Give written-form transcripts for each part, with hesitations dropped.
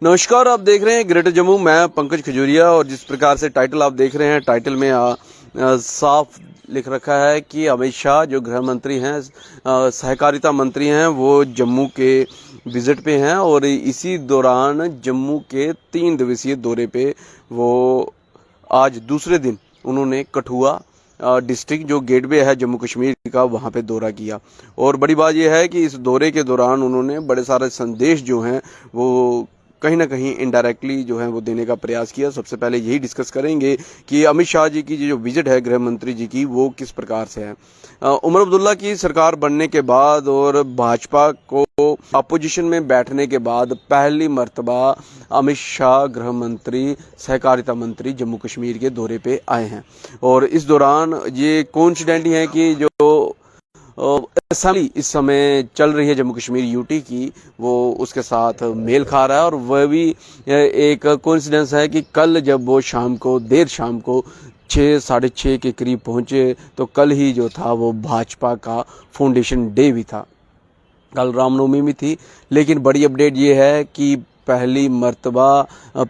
नमस्कार, आप देख रहे हैं ग्रेटर जम्मू। मैं पंकज खजूरिया और जिस प्रकार से टाइटल आप देख रहे हैं, टाइटल में साफ लिख रखा है कि अमित शाह जो गृह मंत्री हैं, सहकारिता मंत्री हैं, वो जम्मू के विजिट पे हैं और इसी दौरान जम्मू के 3 दिवसीय दौरे पे वो आज दूसरे दिन उन्होंने कठुआ डिस्ट्रिक्ट जो गेटवे है जम्मू कश्मीर का, वहाँ पे दौरा किया। और बड़ी बात यह है कि इस दौरे के दौरान उन्होंने बड़े सारे संदेश जो हैं वो कहीं ना कहीं इनडायरेक्टली जो है वो देने का प्रयास किया। सबसे पहले यही डिस्कस करेंगे कि अमित शाह जी की जो विजिट है गृह मंत्री जी की, वो किस प्रकार से है। उमर अब्दुल्ला की सरकार बनने के बाद और भाजपा को अपोजिशन में बैठने के बाद पहली मर्तबा अमित शाह गृह मंत्री, सहकारिता मंत्री जम्मू कश्मीर के दौरे पे आए हैं। और इस दौरान ये कोइंसिडेंट ही है कि जो असेंबली इस समय चल रही है जम्मू कश्मीर यूटी की, वो उसके साथ मेल खा रहा है। और वह भी एक कोइंसिडेंस है कि कल जब वो देर शाम को 6 साढ़े 6 के करीब पहुंचे, तो कल ही जो था वो भाजपा का फाउंडेशन डे भी था, कल रामनवमी भी थी। लेकिन बड़ी अपडेट ये है कि पहली मर्तबा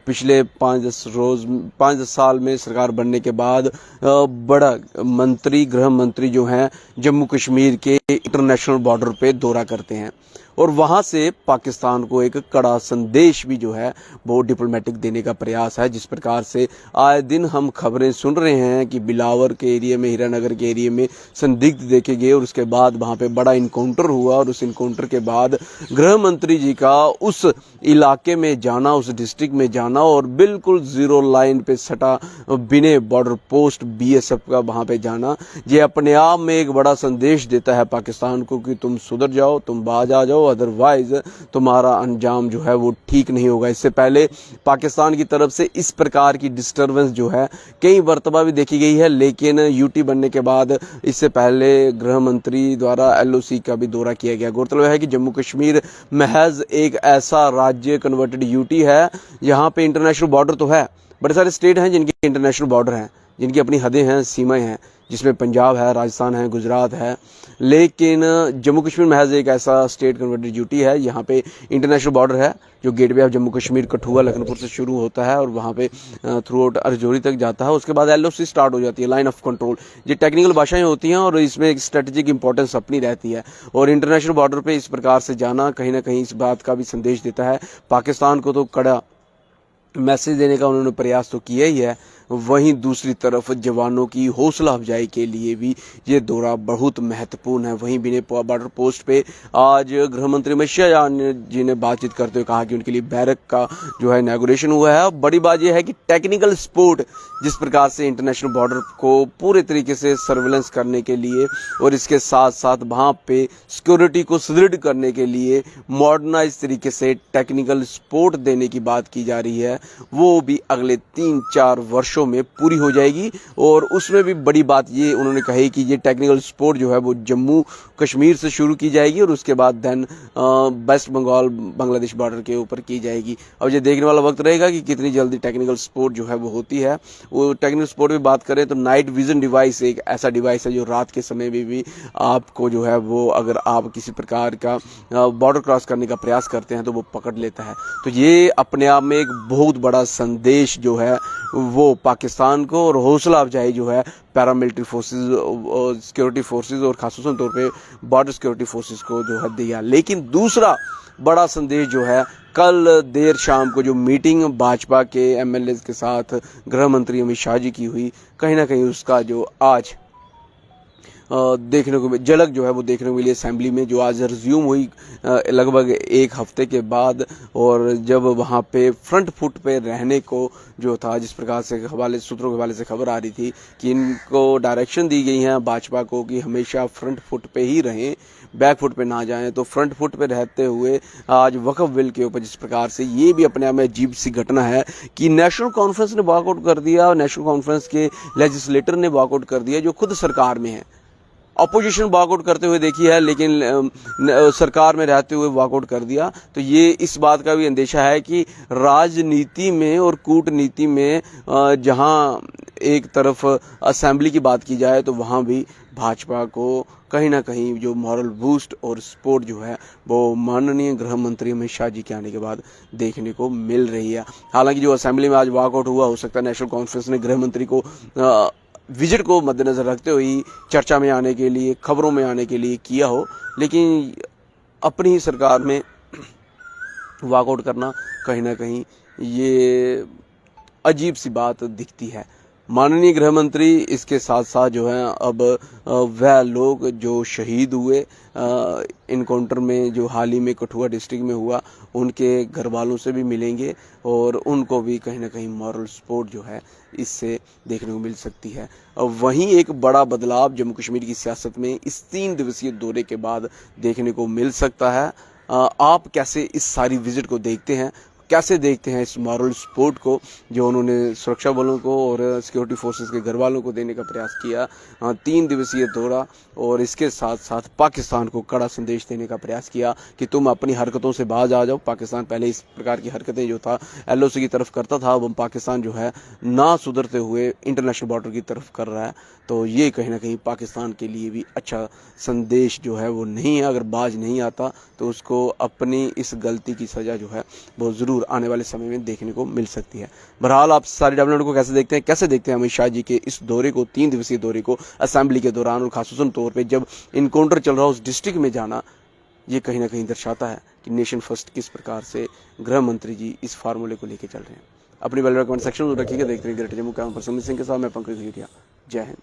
पिछले 5 साल में सरकार बनने के बाद बड़ा गृह मंत्री जो हैं जम्मू कश्मीर के इंटरनेशनल बॉर्डर पे दौरा करते हैं और वहाँ से पाकिस्तान को एक कड़ा संदेश भी जो है वो डिप्लोमेटिक देने का प्रयास है। जिस प्रकार से आए दिन हम खबरें सुन रहे हैं कि बिलावर के एरिया में, हीरानगर के एरिया में संदिग्ध देखे गए और उसके बाद वहाँ पे बड़ा इनकाउंटर हुआ और उस इनकाउंटर के बाद गृह मंत्री जी का उस इलाके में जाना, उस डिस्ट्रिक्ट में जाना और बिल्कुल जीरो लाइन पे सटा बिने बॉर्डर पोस्ट BSF का वहाँ पे जाना, ये अपने आप में एक बड़ा संदेश देता है पाकिस्तान को कि तुम सुधर जाओ, तुम बाज आ जाओ, अदरवाइज तुम्हारा अंजाम जो है वो ठीक नहीं होगा। इससे पहले पाकिस्तान की तरफ से इस प्रकार की डिस्टर्बेंस जो है कई मर्तबा भी देखी गई है, लेकिन यूटी बनने के बाद इससे पहले गृह मंत्री द्वारा LOC का भी दौरा किया गया। गौरतलब है कि जम्मू कश्मीर महज एक ऐसा राज्य कन्वर्टेड यूटी है, यहाँ पे इंटरनेशनल बॉर्डर तो है, बड़े सारे स्टेट हैं जिनके इंटरनेशनल बॉर्डर हैं, जिनकी अपनी हदें हैं, सीमाएं हैं, जिसमें पंजाब है, राजस्थान है, गुजरात है। लेकिन जम्मू कश्मीर महज एक ऐसा स्टेट कन्वर्टेड यूटी है, यहाँ पे इंटरनेशनल बॉर्डर है जो गेटवे ऑफ जम्मू कश्मीर कठुआ लखनपुर से शुरू होता है और वहाँ पे थ्रू आउट अर्जौरी तक जाता है। उसके बाद LOC स्टार्ट हो जाती है, लाइन ऑफ कंट्रोल। ये टेक्निकल भाषाएं होती हैं और इसमें एक स्ट्रेटेजिक इंपॉर्टेंस अपनी रहती है। और इंटरनेशनल बॉर्डर पे इस प्रकार से जाना कहीं ना कहीं इस बात का भी संदेश देता है। पाकिस्तान को तो कड़ा मैसेज देने का उन्होंने प्रयास तो किया ही है, वहीं दूसरी तरफ जवानों की हौसला अफजाई के लिए भी ये दौरा बहुत महत्वपूर्ण है। वहीं बिने बॉर्डर पोस्ट पे आज गृह मंत्री अमित शाह जी ने बातचीत करते हुए कहा कि उनके लिए बैरक का जो है इनॉग्रेशन हुआ है। बड़ी बात यह है कि टेक्निकल सपोर्ट जिस प्रकार से इंटरनेशनल बॉर्डर को पूरे तरीके से सर्वेलेंस करने के लिए और इसके साथ साथ वहाँ पे सिक्योरिटी को सुदृढ़ करने के लिए मॉडर्नाइज तरीके से टेक्निकल सपोर्ट देने की बात की जा रही है, वो भी अगले 3-4 वर्षों में पूरी हो जाएगी। और उसमें भी बड़ी बात ये उन्होंने कही कि ये टेक्निकल सपोर्ट जो है वो जम्मू कश्मीर से शुरू की जाएगी और उसके बाद then West Bengal Bangladesh border के ऊपर की जाएगी। अब ये देखने वाला वक्त रहेगा कि कितनी जल्दी टेक्निकल सपोर्ट जो है वो होती है। वो टेक्निकल सपोर्ट में बात करें तो नाइट विजन डिवाइस एक ऐसा डिवाइस है जो रात के समय में भी आपको जो है वो, अगर आप किसी प्रकार का बॉर्डर क्रॉस करने का प्रयास करते हैं तो वो पकड़ लेता है। तो ये अपने आप में एक बहुत बड़ा संदेश जो है वो पाकिस्तान को और हौसला अफजाई जो है पैरामिलिट्री फोर्सेस, सिक्योरिटी फोर्सेस और खासतौर तौर पे बॉर्डर सिक्योरिटी फोर्सेस को जो है दिया। लेकिन दूसरा बड़ा संदेश जो है, कल देर शाम को जो मीटिंग भाजपा के MLAs के साथ गृह मंत्री अमित शाह जी की हुई, कहीं ना कहीं उसका जो आज देखने को झलक जो है वो देखने को मिली असेंबली में, जो आज रिज्यूम हुई लगभग 1 हफ्ते के बाद। और जब वहाँ पे फ्रंट फुट पे रहने को जो था, जिस प्रकार से सूत्रों के हवाले से खबर आ रही थी कि इनको डायरेक्शन दी गई है भाजपा को कि हमेशा फ्रंट फुट पे ही रहें, बैक फुट पे ना जाएं, तो फ्रंट फुट पे रहते हुए आज वक्फ बिल के ऊपर जिस प्रकार से, ये भी अपने आप में अजीब सी घटना है कि नेशनल कॉन्फ्रेंस ने वॉकआउट कर दिया और नेशनल कॉन्फ्रेंस के लेजिस्लेटर ने वॉकआउट कर दिया जो खुद सरकार में है। अपोजिशन वॉकआउट करते हुए देखी है, लेकिन सरकार में रहते हुए वॉकआउट कर दिया। तो ये इस बात का भी अंदेशा है कि राजनीति में और कूटनीति में जहां एक तरफ असेंबली की बात की जाए तो वहां भी भाजपा को कहीं ना कहीं जो मॉरल बूस्ट और सपोर्ट जो है वो माननीय गृह मंत्री अमित शाह जी के आने के बाद देखने को मिल रही है। हालांकि जो असेंबली में आज वॉकआउट हुआ, हो सकता है नेशनल कॉन्फ्रेंस ने गृह मंत्री को विजिट को मद्देनजर रखते हुए चर्चा में आने के लिए, खबरों में आने के लिए किया हो, लेकिन अपनी ही सरकार में वॉकआउट करना कहीं ना कहीं ये अजीब सी बात दिखती है। माननीय गृह मंत्री इसके साथ साथ जो है अब वह लोग जो शहीद हुए इनकाउंटर में, जो हाल ही में कठुआ डिस्ट्रिक्ट में हुआ, उनके घर वालों से भी मिलेंगे और उनको भी कहीं ना कहीं मॉरल सपोर्ट जो है इससे देखने को मिल सकती है। वहीं एक बड़ा बदलाव जम्मू कश्मीर की सियासत में इस 3 दिवसीय दौरे के बाद देखने को मिल सकता है। आप कैसे इस सारी विजिट को देखते हैं, कैसे देखते हैं इस मॉरल सपोर्ट को जो उन्होंने सुरक्षा बलों को और सिक्योरिटी फोर्सेस के घर वालों को देने का प्रयास किया, 3 दिवसीय दौरा, और इसके साथ साथ पाकिस्तान को कड़ा संदेश देने का प्रयास किया कि तुम अपनी हरकतों से बाज आ जाओ। पाकिस्तान पहले इस प्रकार की हरकतें जो था एलओसी की तरफ करता था, अब पाकिस्तान जो है ना सुधरते हुए इंटरनेशनल बॉर्डर की तरफ कर रहा है, तो ये कहीं ना कहीं पाकिस्तान के लिए भी अच्छा संदेश जो है वो नहीं है। अगर बाज नहीं आता तो उसको अपनी इस गलती की सज़ा जो है वो ज़रूर आने वाले समय में देखने को मिल सकती है। बहरहाल आप सारी डेवलपमेंट को कैसे देखते हैं, कैसे देखते हैं अमित शाह जी के इस दौरे को, 3 दिवसीय दौरे को असेंबली के दौरान, और खासतौर तौर पे जब इनकाउंटर चल रहा हो उस डिस्ट्रिक्ट में जाना, ये कहीं ना कहीं दर्शाता है कि नेशन फर्स्ट किस प्रकार से गृह मंत्री जी इस फार्मूले को लेकर चल रहे हैं। अपनी वैल्यूएबल कमेंट सेक्शन में रखिएगा। देखते हैं greater Jammu camera person Singh के साथ मैं पंकज खजूरिया। जय हिंद।